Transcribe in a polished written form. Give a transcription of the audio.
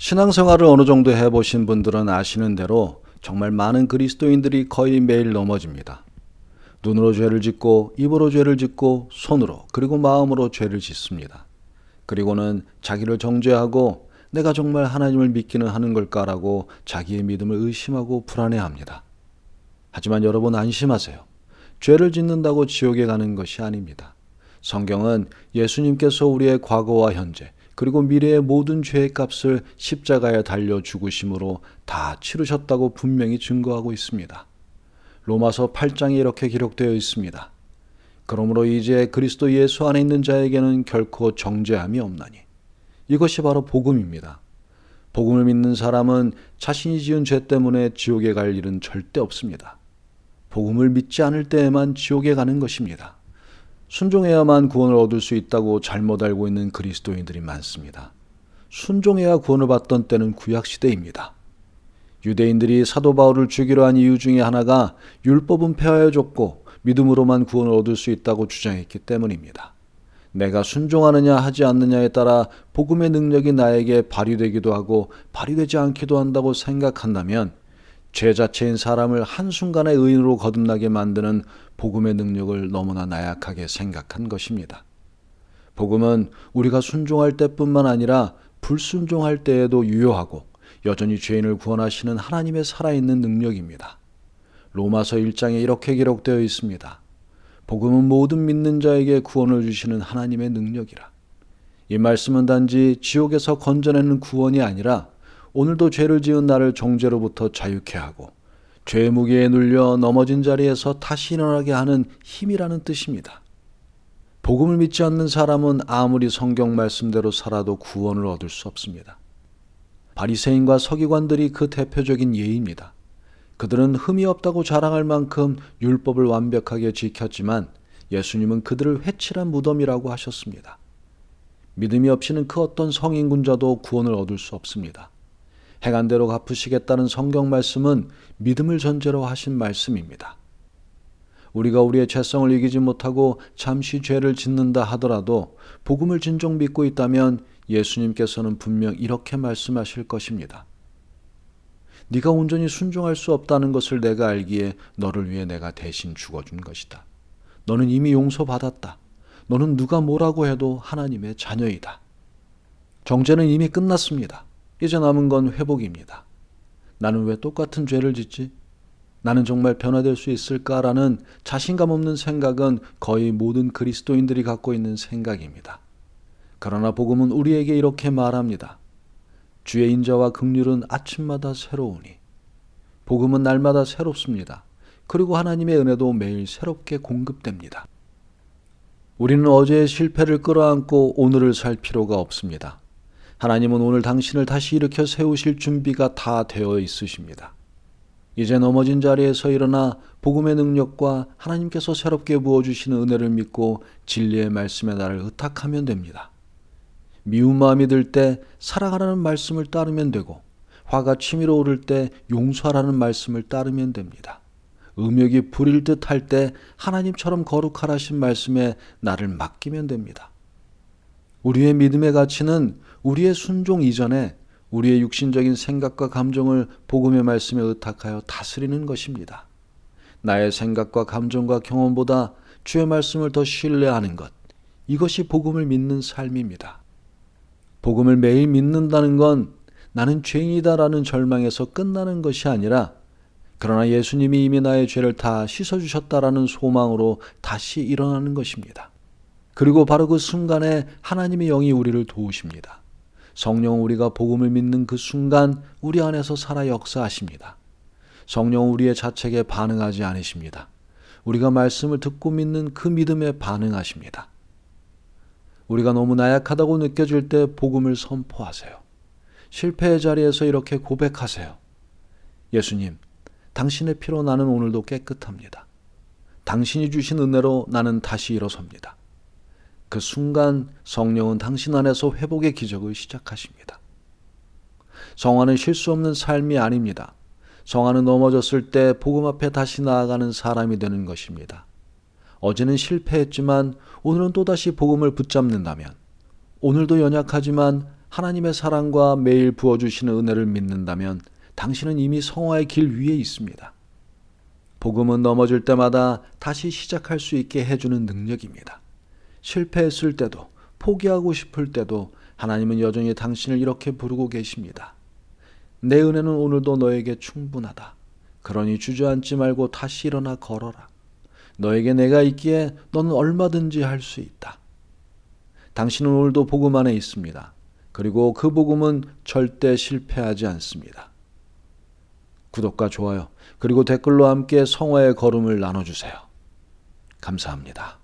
신앙생활을 어느 정도 해보신 분들은 아시는 대로 정말 많은 그리스도인들이 거의 매일 넘어집니다. 눈으로 죄를 짓고 입으로 죄를 짓고 손으로 그리고 마음으로 죄를 짓습니다. 그리고는 자기를 정죄하고 내가 정말 하나님을 믿기는 하는 걸까라고 자기의 믿음을 의심하고 불안해합니다. 하지만 여러분 안심하세요. 죄를 짓는다고 지옥에 가는 것이 아닙니다. 성경은 예수님께서 우리의 과거와 현재 그리고 미래의 모든 죄의 값을 십자가에 달려 죽으심으로 다 치르셨다고 분명히 증거하고 있습니다. 로마서 8장에 이렇게 기록되어 있습니다. 그러므로 이제 그리스도 예수 안에 있는 자에게는 결코 정죄함이 없나니. 이것이 바로 복음입니다. 복음을 믿는 사람은 자신이 지은 죄 때문에 지옥에 갈 일은 절대 없습니다. 복음을 믿지 않을 때에만 지옥에 가는 것입니다. 순종해야만 구원을 얻을 수 있다고 잘못 알고 있는 그리스도인들이 많습니다. 순종해야 구원을 받던 때는 구약시대입니다. 유대인들이 사도 바울을 죽이려 한 이유 중에 하나가 율법은 폐하여 줬고 믿음으로만 구원을 얻을 수 있다고 주장했기 때문입니다. 내가 순종하느냐 하지 않느냐에 따라 복음의 능력이 나에게 발휘되기도 하고 발휘되지 않기도 한다고 생각한다면 죄 자체인 사람을 한순간에 의인으로 거듭나게 만드는 복음의 능력을 너무나 나약하게 생각한 것입니다. 복음은 우리가 순종할 때뿐만 아니라 불순종할 때에도 유효하고 여전히 죄인을 구원하시는 하나님의 살아있는 능력입니다. 로마서 1장에 이렇게 기록되어 있습니다. 복음은 모든 믿는 자에게 구원을 주시는 하나님의 능력이라. 이 말씀은 단지 지옥에서 건져내는 구원이 아니라 오늘도 죄를 지은 나를 정죄로부터 자유케 하고 죄의 무게에 눌려 넘어진 자리에서 다시 일어나게 하는 힘이라는 뜻입니다. 복음을 믿지 않는 사람은 아무리 성경 말씀대로 살아도 구원을 얻을 수 없습니다. 바리새인과 서기관들이 그 대표적인 예입니다. 그들은 흠이 없다고 자랑할 만큼 율법을 완벽하게 지켰지만 예수님은 그들을 회칠한 무덤이라고 하셨습니다. 믿음이 없이는 그 어떤 성인군자도 구원을 얻을 수 없습니다. 행한 대로 갚으시겠다는 성경 말씀은 믿음을 전제로 하신 말씀입니다. 우리가 우리의 죄성을 이기지 못하고 잠시 죄를 짓는다 하더라도 복음을 진정 믿고 있다면 예수님께서는 분명 이렇게 말씀하실 것입니다. 네가 온전히 순종할 수 없다는 것을 내가 알기에 너를 위해 내가 대신 죽어준 것이다. 너는 이미 용서받았다. 너는 누가 뭐라고 해도 하나님의 자녀이다. 정죄는 이미 끝났습니다. 이제 남은 건 회복입니다. 나는 왜 똑같은 죄를 짓지? 나는 정말 변화될 수 있을까라는 자신감 없는 생각은 거의 모든 그리스도인들이 갖고 있는 생각입니다. 그러나 복음은 우리에게 이렇게 말합니다. 주의 인자와 긍휼은 아침마다 새로우니. 복음은 날마다 새롭습니다. 그리고 하나님의 은혜도 매일 새롭게 공급됩니다. 우리는 어제의 실패를 끌어안고 오늘을 살 필요가 없습니다. 하나님은 오늘 당신을 다시 일으켜 세우실 준비가 다 되어 있으십니다. 이제 넘어진 자리에서 일어나 복음의 능력과 하나님께서 새롭게 부어주시는 은혜를 믿고 진리의 말씀에 나를 의탁하면 됩니다. 미운 마음이 들 때 사랑하라는 말씀을 따르면 되고 화가 치밀어 오를 때 용서하라는 말씀을 따르면 됩니다. 음욕이 부릴 듯 할 때 하나님처럼 거룩하라신 말씀에 나를 맡기면 됩니다. 우리의 믿음의 가치는 우리의 순종 이전에 우리의 육신적인 생각과 감정을 복음의 말씀에 의탁하여 다스리는 것입니다. 나의 생각과 감정과 경험보다 주의 말씀을 더 신뢰하는 것, 이것이 복음을 믿는 삶입니다. 복음을 매일 믿는다는 건 나는 죄인이다라는 절망에서 끝나는 것이 아니라 그러나 예수님이 이미 나의 죄를 다 씻어주셨다라는 소망으로 다시 일어나는 것입니다. 그리고 바로 그 순간에 하나님의 영이 우리를 도우십니다. 성령은 우리가 복음을 믿는 그 순간 우리 안에서 살아 역사하십니다. 성령은 우리의 자책에 반응하지 않으십니다. 우리가 말씀을 듣고 믿는 그 믿음에 반응하십니다. 우리가 너무 나약하다고 느껴질 때 복음을 선포하세요. 실패의 자리에서 이렇게 고백하세요. 예수님, 당신의 피로 나는 오늘도 깨끗합니다. 당신이 주신 은혜로 나는 다시 일어섭니다. 그 순간 성령은 당신 안에서 회복의 기적을 시작하십니다. 성화는 실수 없는 삶이 아닙니다. 성화는 넘어졌을 때 복음 앞에 다시 나아가는 사람이 되는 것입니다. 어제는 실패했지만 오늘은 또다시 복음을 붙잡는다면, 오늘도 연약하지만 하나님의 사랑과 매일 부어주시는 은혜를 믿는다면 당신은 이미 성화의 길 위에 있습니다. 복음은 넘어질 때마다 다시 시작할 수 있게 해주는 능력입니다. 실패했을 때도, 포기하고 싶을 때도 하나님은 여전히 당신을 이렇게 부르고 계십니다. 내 은혜는 오늘도 너에게 충분하다. 그러니 주저앉지 말고 다시 일어나 걸어라. 너에게 내가 있기에 너는 얼마든지 할 수 있다. 당신은 오늘도 복음 안에 있습니다. 그리고 그 복음은 절대 실패하지 않습니다. 구독과 좋아요, 그리고 댓글로 함께 성화의 걸음을 나눠주세요. 감사합니다.